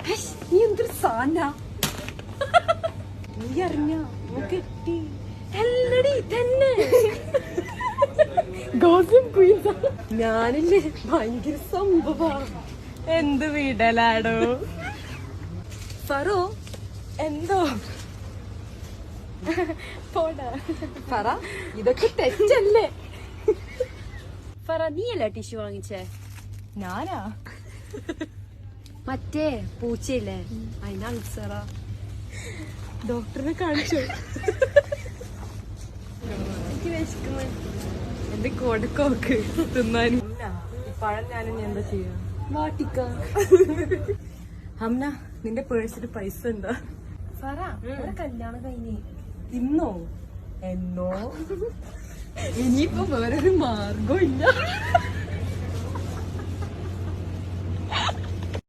നീ എന്തൊരു സാന നീ അറിഞ്ഞ കിട്ടി എല്ലടി തന്നെ ഗോസിപ്പ് ക്വീൻസ് ഞാനില്ലേ ഭയങ്കര സംഭവ എന്ത് വീടലാടോ ഫറോ എന്തോ പറ ഇതൊക്കെ തെറ്റല്ലേ ഫറ നീയല്ലേ ടിഷ്യൂ വാങ്ങിച്ചേ ഞാനാ മറ്റേ പൂച്ചയില്ലേ അതിന് അൾസറ ഡോക്ടറിനെ കാണിച്ചു എന്റെ കൊടുക്കോക്ക് തിന്നാനും ഈ പഴം ഞാനും എന്താ ചെയ്യാ വാട്ടിക്ക അമ്മ നിന്റെ പേഴ്സിൽ പൈസ എന്താ ഫറ കല്യാണം കഴിഞ്ഞ് ഇന്നോ എന്നോ ഇനിയിപ്പോ വേറൊരു മാർഗം ഇല്ല